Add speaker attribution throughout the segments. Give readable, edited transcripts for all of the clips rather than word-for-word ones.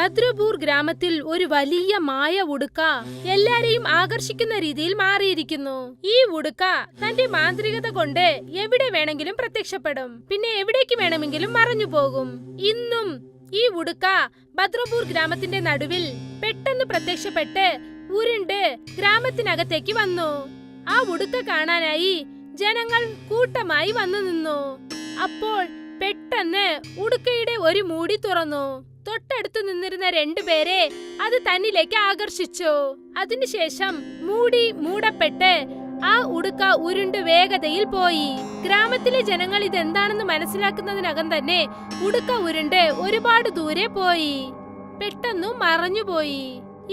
Speaker 1: ഭദ്രപൂർ ഗ്രാമത്തിൽ ഒരു വലിയ മായ ഉടുക്ക എല്ലാരെയും ആകർഷിക്കുന്ന രീതിയിൽ മാറിയിരിക്കുന്നു. ഈ ഉടുക്ക തന്റെ മാന്ത്രികത കൊണ്ട് എവിടെ വേണമെങ്കിലും പ്രത്യക്ഷപ്പെടും, പിന്നെ എവിടേക്ക് വേണമെങ്കിലും മറഞ്ഞു പോകും. ഇന്നും ഈ ഉടുക്ക ഭദ്രപൂർ ഗ്രാമത്തിന്റെ നടുവിൽ പെട്ടെന്ന് പ്രത്യക്ഷപ്പെട്ട് ഉരുണ്ട് ഗ്രാമത്തിനകത്തേക്ക് വന്നു. ആ ഉടുക്ക കാണാനായി ജനങ്ങൾ കൂട്ടമായി വന്നു നിന്നു. അപ്പോൾ പെട്ടെന്ന് ഉടുക്കയുടെ ഒരു മൂടി തുറന്നു. തൊട്ടടുത്തു നിന്നിരുന്ന രണ്ടുപേരെ അത് തന്നിലേക്ക് ആകർഷിച്ചു. അതിനുശേഷം മൂടി മൂടപ്പെട്ട് ആ ഉടുക്ക ഉരുണ്ട് വേഗതയിൽ പോയി. ഗ്രാമത്തിലെ ജനങ്ങൾ ഇതെന്താണെന്ന് മനസ്സിലാക്കുന്നതിനകം തന്നെ ഉടുക്ക ഉരുണ്ട് ഒരുപാട് ദൂരെ പോയി, പെട്ടെന്നു മറഞ്ഞുപോയി.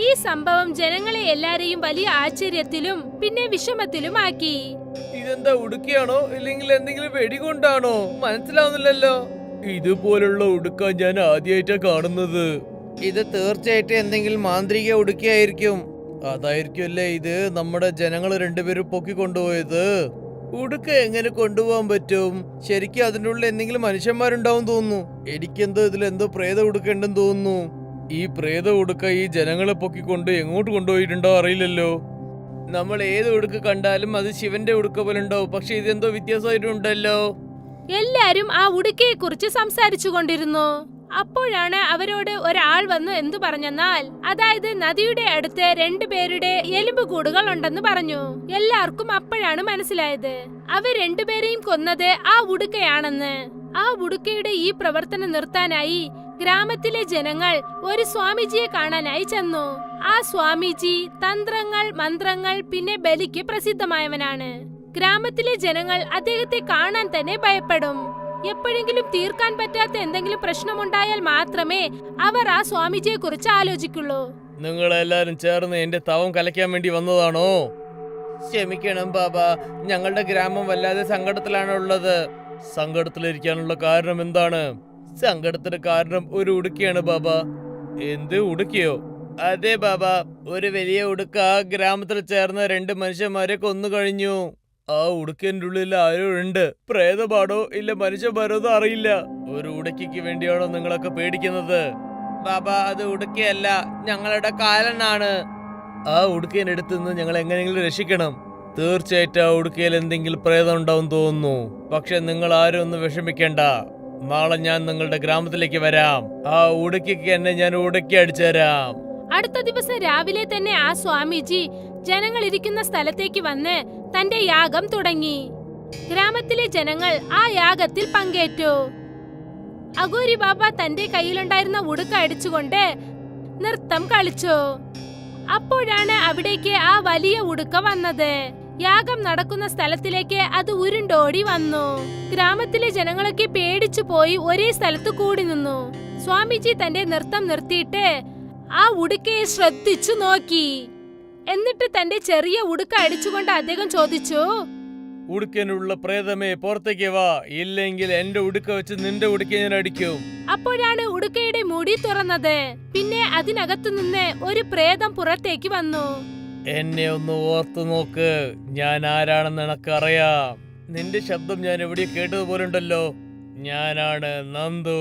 Speaker 1: ഈ സംഭവം ജനങ്ങളെ എല്ലാരെയും വലിയ ആശ്ചര്യത്തിലും പിന്നെ വിഷമത്തിലുമാക്കി.
Speaker 2: ഇതെന്താ ഉടുക്കയാണോ ഇല്ലെങ്കിൽ എന്തെങ്കിലും വെടികൊണ്ടാണോ മനസ്സിലാവുന്നില്ലല്ലോ. ഇതുപോലുള്ള ഉടുക്ക ഞാൻ ആദ്യമായിട്ടാ കാണുന്നത്. ഇത് തീർച്ചയായിട്ടും എന്തെങ്കിലും മാന്ത്രിക ഉടുക്കയായിരിക്കും. അതായിരിക്കുമല്ലേ ഇത് നമ്മുടെ ജനങ്ങൾ രണ്ടുപേരും പൊക്കി കൊണ്ടുപോയത്. ഉടുക്ക എങ്ങനെ കൊണ്ടുപോകാൻ പറ്റും? ശരിക്കും അതിൻ്റെ ഉള്ളിൽ എന്തെങ്കിലും മനുഷ്യന്മാരുണ്ടാവും തോന്നുന്നു. എനിക്കെന്തോ ഇതിലെന്തോ പ്രേത ഉടുക്ക ഉണ്ടെന്ന് തോന്നുന്നു. ഈ പ്രേത ഉടുക്ക ഈ ജനങ്ങളെ പൊക്കിക്കൊണ്ട് എങ്ങോട്ട് കൊണ്ടുപോയിട്ടുണ്ടോ അറിയില്ലല്ലോ. നമ്മൾ ഏത് ഉടുക്ക കണ്ടാലും അത് ശിവന്റെ ഉടുക്ക പോലെ ഉണ്ടാവും, പക്ഷെ ഇതെന്തോ വ്യത്യാസമായിട്ടുണ്ടല്ലോ.
Speaker 1: എല്ലാരും ആ ഉടുക്കയെ കുറിച്ച് സംസാരിച്ചു കൊണ്ടിരുന്നു. അപ്പോഴാണ് അവരോട് ഒരാൾ വന്ന് എന്തു പറഞ്ഞെന്നാൽ, അതായത് നദിയുടെ അടുത്ത് രണ്ടുപേരുടെ എലുമ്പുകൂടുകൾ ഉണ്ടെന്ന് പറഞ്ഞു. എല്ലാവർക്കും അപ്പോഴാണ് മനസ്സിലായത് അവർ രണ്ടുപേരെയും കൊന്നത് ആ ഉടുക്കയാണെന്ന്. ആ ഉടുക്കയുടെ ഈ പ്രവർത്തനം നിർത്താനായി ഗ്രാമത്തിലെ ജനങ്ങൾ ഒരു സ്വാമിജിയെ കാണാനായി ചെന്നു. ആ സ്വാമിജി തന്ത്രങ്ങൾ, മന്ത്രങ്ങൾ പിന്നെ ബലിക്ക് പ്രസിദ്ധമായവനാണ്. ഗ്രാമത്തിലെ ജനങ്ങൾ അദ്ദേഹത്തെ കാണാൻ തന്നെ ഭയപ്പെടും. എപ്പോഴെങ്കിലും തീർക്കാൻ പറ്റാത്ത എന്തെങ്കിലും പ്രശ്നമുണ്ടായാൽ മാത്രമേ അവർ ആ സ്വാമിജിയെ കുറിച്ച് ആലോചിക്കുള്ളൂ.
Speaker 2: നിങ്ങളെല്ലാരും ചേർന്ന് എന്റെ തവം കലയ്ക്കാൻ വേണ്ടി വന്നതാണോ? ക്ഷമിക്കണം ബാബ, ഞങ്ങളുടെ ഗ്രാമം വല്ലാതെ സങ്കടത്തിലാണ് ഉള്ളത്. സങ്കടത്തിലിരിക്കാനുള്ള കാരണം എന്താണ്? സങ്കടത്തിന് കാരണം ഒരു ഉടുക്കയാണ് ബാബ. എന്ത് ഉടുക്കയോ? അതെ ബാബ, ഒരു വലിയ ഉടുക്ക ഗ്രാമത്തിൽ ചേർന്ന് രണ്ട് മനുഷ്യന്മാരെ കൊന്നു കഴിഞ്ഞു. ആ ഉടുക്കന്റെ ഉള്ളിൽ ആരോ ഉണ്ട്. പ്രേതമാണോ ഇല്ല മനുഷ്യന്മാരോ അറിയില്ല. ഒരു ഉടുക്കയ്ക്ക് വേണ്ടിയാണോ നിങ്ങളൊക്കെ പേടിക്കുന്നത്? ബാബ, അത് ഉടുക്കയല്ല, ഞങ്ങളുടെ കാലനാണ്. ആ ഉടുക്കേന്റെ അടുത്ത് നിന്ന് ഞങ്ങൾ എങ്ങനെയെങ്കിലും രക്ഷിക്കണം. തീർച്ചയായിട്ടും ആ ഉടുക്കയിൽ എന്തെങ്കിലും പ്രേതം ഉണ്ടാവും തോന്നുന്നു. പക്ഷെ നിങ്ങൾ ആരും ഒന്നും വിഷമിക്കേണ്ട. നാളെ ഞാൻ നിങ്ങളുടെ ഗ്രാമത്തിലേക്ക് വരാം. ആ ഉടുക്കയ്ക്ക് എന്നെ ഞാൻ ഉടുക്കി അടിച്ചു തരാം.
Speaker 1: അടുത്ത ദിവസം രാവിലെ തന്നെ ആ സ്വാമിജി ജനങ്ങൾ ഇരിക്കുന്ന സ്ഥലത്തേക്ക് വന്ന് തന്റെ യാഗം തുടങ്ങി. ഗ്രാമത്തിലെ ജനങ്ങൾ ആ യാഗത്തിൽ പങ്കേറ്റു. അഘോരി ബാബ തന്റെ കയ്യിലുണ്ടായിരുന്ന ഉടുക്ക അടിച്ചുകൊണ്ട് നൃത്തം കളിച്ചു. അപ്പോഴാണ് അവിടേക്ക് ആ വലിയ ഉടുക്ക വന്നത്. യാഗം നടക്കുന്ന സ്ഥലത്തിലേക്ക് അത് ഉരുണ്ടോടി വന്നു. ഗ്രാമത്തിലെ ജനങ്ങളൊക്കെ പേടിച്ചു പോയി ഒരേ സ്ഥലത്ത് കൂടി നിന്നു. സ്വാമിജി തന്റെ നൃത്തം നിർത്തിയിട്ട് ആ ഉടുക്കയെ ശ്രദ്ധിച്ചു നോക്കി. എന്നിട്ട് തന്റെ ചെറിയ ഉടുക്ക അടിച്ചുകൊണ്ട് അദ്ദേഹം ചോദിച്ചു,
Speaker 2: ഉടുക്കനുള്ള പ്രേതമേ പുറത്തേക്ക് വാ, ഇല്ലെങ്കിൽ എന്റെ ഉടുക്ക വെച്ച് നിന്റെ ഉടുക്ക ഞാൻ അടിക്കും.
Speaker 1: അപ്പോഴാണ് ഉടുക്കയുടെ മുടി തുറന്നത്. പിന്നെ അതിനകത്തു നിന്ന് ഒരു പ്രേതം പുറത്തേക്ക് വന്നു.
Speaker 2: എന്നെ ഒന്ന് ഓർത്തു നോക്ക്, ഞാൻ ആരാണെന്ന് എനക്കറിയാം. നിന്റെ ശബ്ദം ഞാൻ എവിടെ കേട്ടതുപോലെ ഉണ്ടല്ലോ. ഞാനാണ് നന്ദു.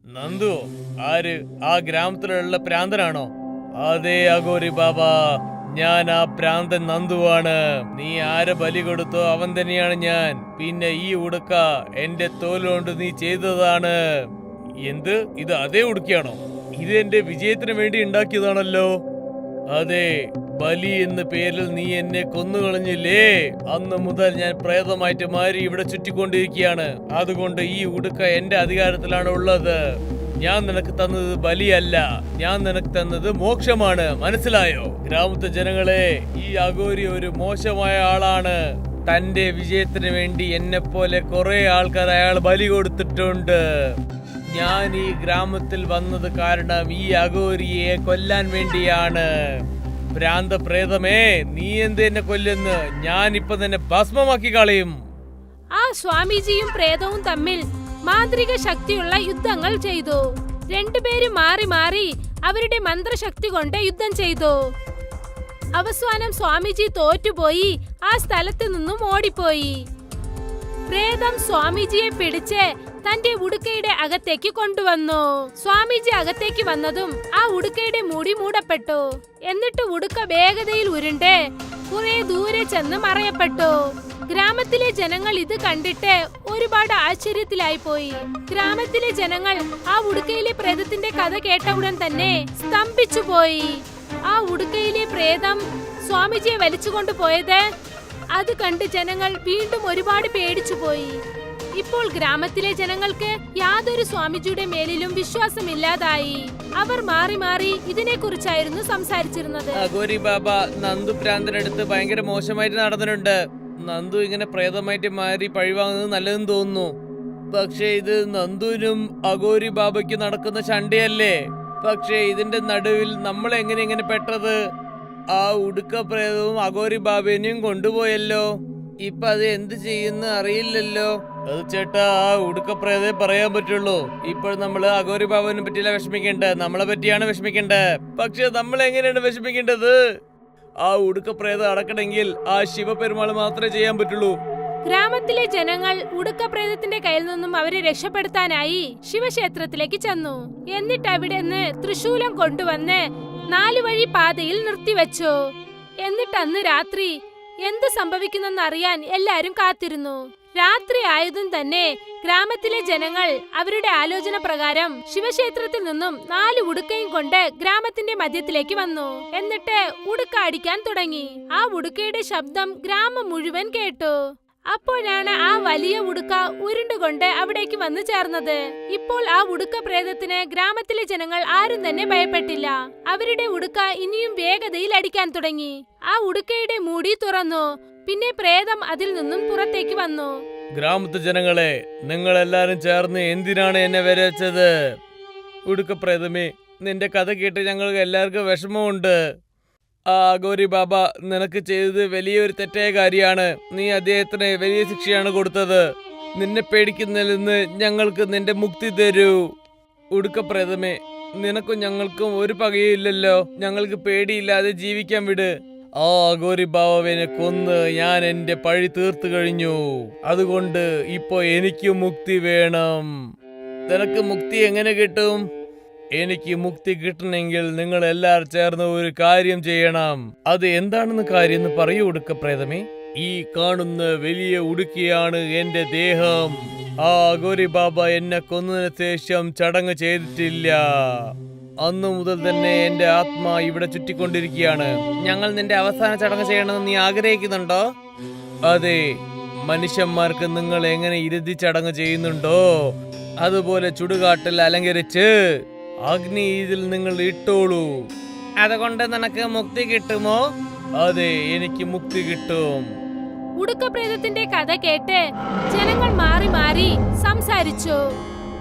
Speaker 2: നന്ദു ആര്? ആ ഗ്രാമത്തിലുള്ള പ്രാന്തനാണോ? അതെ അഘോരി ബാബ, ഞാൻ ആ പ്രാന്തൻ നന്ദുവാണ്. നീ ആരെ ബലി കൊടുത്തോ അവൻ തന്നെയാണ് ഞാൻ. പിന്നെ ഈ ഉടുക്ക എന്റെ തോലുകൊണ്ട് നീ ചെയ്തതാണ്. എന്ത്? ഇത് അതേ ഉടുക്കയാണോ? ഇത് എന്റെ വിജയത്തിന് വേണ്ടി ഉണ്ടാക്കിയതാണല്ലോ. അതെ, ബലി എന്ന പേരിൽ നീ എന്നെ കൊന്നുകളഞ്ഞില്ലേ? അന്ന് മുതൽ ഞാൻ പ്രേതമായിട്ട് മാറി ഇവിടെ ചുറ്റിക്കൊണ്ടിരിക്കുകയാണ്. അതുകൊണ്ട് ഈ ഉടുക്ക എന്റെ അധികാരത്തിലാണ് ഉള്ളത്. ഞാൻ നിനക്ക് തന്നത് ബലിയല്ല, ഞാൻ നിനക്ക് തന്നത് മോക്ഷമാണ്. മനസ്സിലായോ? ഗ്രാമത്തെ ജനങ്ങളെ, ഈ അഘോരി ഒരു മോശമായ ആളാണ്. തന്റെ വിജയത്തിന് വേണ്ടി എന്നെ പോലെ കുറെ ആൾക്കാർ അയാൾ ബലി കൊടുത്തിട്ടുണ്ട്. ഞാൻ ഈ ഗ്രാമത്തിൽ വന്നത് കാരണം ഈ അഘോരിയെ കൊല്ലാൻ വേണ്ടിയാണ്. ഭ്രാന്ത പ്രേതമേ, നീ എന്ത് എന്നെ കൊല്ലുന്നു? ഞാൻ ഇപ്പൊ തന്നെ ഭസ്മമാക്കി കളയും.
Speaker 1: ആ സ്വാമിജിയും പ്രേതവും തമ്മിൽ മാന്ത്രിക ശക്തിയുള്ള യുദ്ധങ്ങൾ ചെയ്തു. രണ്ടുപേരും മാറി മാറി അവരുടെ മന്ത്രശക്തി കൊണ്ട് യുദ്ധം ചെയ്തു. അവസാനം സ്വാമിജി തോറ്റുപോയി ആ സ്ഥലത്ത് നിന്നും ഓടിപ്പോയി. പ്രേതം സ്വാമിജിയെ പിടിച്ച് തന്റെ ഉടുക്കയുടെ അകത്തേക്ക് കൊണ്ടുവന്നു. സ്വാമിജി അകത്തേക്ക് വന്നതും ആ ഉടുക്കയുടെ മൂടി മൂടപ്പെട്ടു. എന്നിട്ട് ഉടുക്ക വേഗതയിൽ ഉരുണ്ട് കുറെ ദൂരെ ചെന്ന് മറയപ്പെട്ടു. ഗ്രാമത്തിലെ ജനങ്ങൾ ഇത് കണ്ടിട്ട് ഒരുപാട് ആശ്ചര്യത്തിലായി പോയി. ഗ്രാമത്തിലെ ജനങ്ങൾ ആ ഉടുക്കയിലെ പ്രേതത്തിന്റെ കഥ കേട്ട ഉടൻ തന്നെ സ്തംഭിച്ചു പോയി. ആ ഉടുക്കയിലെ പ്രേതം സ്വാമിജിയെ വലിച്ചുകൊണ്ടു പോയത് അത് കണ്ട് ജനങ്ങൾ വീണ്ടും ഒരുപാട് പേടിച്ചു പോയി. ഇപ്പോൾ ഗ്രാമത്തിലെ ജനങ്ങൾക്ക് യാതൊരു സ്വാമിജിയുടെ മേലിലും വിശ്വാസമില്ലാതായി. അവർ മാറി മാറി ഇതിനെ കുറിച്ചായിരുന്നു സംസാരിച്ചിരുന്നത്.
Speaker 2: അഘോരി ബാബ നന്ദു ഭ്രാന്തനടുത്ത് ഭയങ്കര മോശമായിട്ട് നടന്നിട്ടുണ്ട്. നന്ദു ഇങ്ങനെ പ്രേതമായിട്ട് മാറി പഴിവാങ്ങുന്നത് നല്ലതെന്ന് തോന്നുന്നു. പക്ഷേ ഇത് നന്ദുവിനും അഘോരി ബാബയ്ക്ക് നടക്കുന്ന ചണ്ടയല്ലേ? പക്ഷേ ഇതിന്റെ നടുവിൽ നമ്മൾ എങ്ങനെ പെട്ടത്? ആ ഉടുക്ക പ്രേതവും അഘോരി ബാബേനെയും കൊണ്ടുപോയല്ലോ. ഇപ്പൊ അത് എന്ത് ചെയ്യുന്ന അറിയില്ലല്ലോ. അത് ചേട്ടാ, ആ ഉടുക്ക പ്രേതേ പറയാൻ പറ്റുള്ളൂ. ഇപ്പോൾ നമ്മള് അഘോരി ബാബുവിനെ പറ്റിയല്ല വിഷമിക്കേണ്ടത്, നമ്മളെ പറ്റിയാണ് വിഷമിക്കേണ്ടത്. പക്ഷെ നമ്മൾ എങ്ങനെയാണ് വിഷമിക്കേണ്ടത്? ആ ഉടുക്ക പ്രേതം അടക്കണമെങ്കിൽ ആ ശിവപെരുമാൾ മാത്രമേ ചെയ്യാൻ പറ്റുള്ളൂ.
Speaker 1: ഗ്രാമത്തിലെ ജനങ്ങൾ ഉടുക്ക പ്രേതത്തിന്റെ കയ്യിൽ നിന്നും അവരെ രക്ഷപ്പെടുത്താനായി ശിവക്ഷേത്രത്തിലേക്ക് ചെന്നു. എന്നിട്ട് അവിടെ നിന്ന് തൃശൂലം കൊണ്ടുവന്ന് 4 വഴി പാതയിൽ നിർത്തിവെച്ചു. എന്നിട്ട് അന്ന് രാത്രി എന്ത് സംഭവിക്കുന്നെന്ന് അറിയാൻ എല്ലാരും കാത്തിരുന്നു. രാത്രി ആയതും തന്നെ ഗ്രാമത്തിലെ ജനങ്ങൾ അവരുടെ ആലോചന പ്രകാരം ശിവക്ഷേത്രത്തിൽ നിന്നും 4 ഉടുക്കയും കൊണ്ട് ഗ്രാമത്തിന്റെ മധ്യത്തിലേക്ക് വന്നു. എന്നിട്ട് ഉടുക്ക അടിക്കാൻ തുടങ്ങി. ആ ഉടുക്കയുടെ ശബ്ദം ഗ്രാമം മുഴുവൻ കേട്ടു. അപ്പോഴാണ് ആ വലിയ ഉടുക്ക ഉരുണ്ടുകൊണ്ട് അവിടേക്ക് വന്നു ചേർന്നത്. ഇപ്പോൾ ആ ഉടുക്ക പ്രേതത്തിന് ഗ്രാമത്തിലെ ജനങ്ങൾ ആരും തന്നെ ഭയപ്പെട്ടില്ല. അവരുടെ ഉടുക്ക ഇനിയും വേഗതയിൽ അടിക്കാൻ തുടങ്ങി. ആ ഉടുക്കയുടെ മൂടി തുറന്നു. പിന്നെ പ്രേതം അതിൽ നിന്നും പുറത്തേക്ക് വന്നു.
Speaker 2: ഗ്രാമത്തെ ജനങ്ങളെ, നിങ്ങൾ എല്ലാരും ചേർന്ന് എന്തിനാണ് എന്നെ വരച്ചത്? ഉടുക്ക പ്രേതമേ, നിന്റെ കഥ കേട്ട് ഞങ്ങൾക്ക് എല്ലാവർക്കും വിഷമമുണ്ട്. ആ അഘോരി ബാബ നിനക്ക് ചെയ്തത് വലിയൊരു തെറ്റായ കാര്യമാണ്. നീ അദ്ദേഹത്തിന് വലിയ ശിക്ഷയാണ് കൊടുത്തത്. നിന്നെ പേടിക്കുന്നതിൽ നിന്ന് ഞങ്ങൾക്ക് നിന്റെ മുക്തി തരൂ. ഉടുക്ക പ്രേതമേ, നിനക്കും ഞങ്ങൾക്കും ഒരു പകയില്ലല്ലോ. ഞങ്ങൾക്ക് പേടിയില്ലാതെ ജീവിക്കാൻ വിട്. ആ അഘോരി ബാബുവിനെ കൊന്ന് ഞാൻ എന്റെ പഴി തീർത്തു കഴിഞ്ഞു. അതുകൊണ്ട് ഇപ്പൊ എനിക്ക് മുക്തി വേണം. നിനക്ക് മുക്തി എങ്ങനെ കിട്ടും? എനിക്ക് മുക്തി കിട്ടണമെങ്കിൽ നിങ്ങൾ എല്ലാവരും ചേർന്ന് ഒരു കാര്യം ചെയ്യണം. അത് എന്താണെന്ന് കാര്യം എന്ന് പറയൂ ഉടുക്ക പ്രേതമേ. ഈ കാണുന്ന വലിയ ഉടുക്കിയാണ് എന്റെ ദേഹം. ആ അഘോരി ബാബ എന്നെ കൊന്നതിന് ശേഷം ചടങ്ങ് ചെയ്തിട്ടില്ല. അന്നു മുതൽ തന്നെ എന്റെ ആത്മാ ഇവിടെ ചുറ്റിക്കൊണ്ടിരിക്കുകയാണ്. ഞങ്ങൾ നിന്റെ അവസാന ചടങ്ങ് ചെയ്യണമെന്ന് നീ ആഗ്രഹിക്കുന്നുണ്ടോ? അതെ, മനുഷ്യന്മാർക്ക് നിങ്ങൾ എങ്ങനെ ഇരുതി ചടങ്ങ് ചെയ്യുന്നുണ്ടോ അതുപോലെ ചുടുകാട്ടിൽ അലങ്കരിച്ച് അഗ്നി ഇതിൽ നിങ്ങൾ ഇട്ടോളൂ. അതുകൊണ്ട് നിനക്ക് മുക്തി കിട്ടുമോ? അതെ, എനിക്ക് മുക്തി കിട്ടും.
Speaker 1: ഉടുക്ക പ്രേതത്തിന്റെ കഥ കേട്ട് ജനങ്ങൾ മാറി മാറി സംസാരിച്ചു.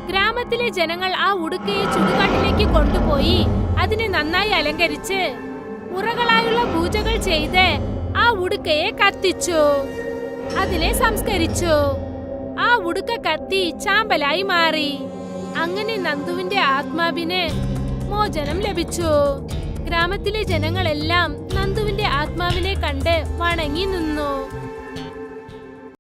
Speaker 1: ഗ്രാമത്തിലെ ജനങ്ങൾ ആ ഉടുക്കയെ ചുടുകാട്ടിലേക്ക് കൊണ്ടുപോയി അതിനെ നന്നായി അലങ്കരിച്ച് ഉറകളായുള്ള പൂജകൾ ചെയ്ത് ആ ഉടുക്കയെ കത്തിച്ചു. അതിനെ സംസ്കരിച്ചു. ആ ഉടുക്ക കത്തി ചാമ്പലായി മാറി. അങ്ങനെ നന്ദുവിന്റെ ആത്മാവിന് മോചനം ലഭിച്ചു. ഗ്രാമത്തിലെ ജനങ്ങളെല്ലാം നന്ദുവിന്റെ ആത്മാവിനെ കണ്ട് വണങ്ങി നിന്നു.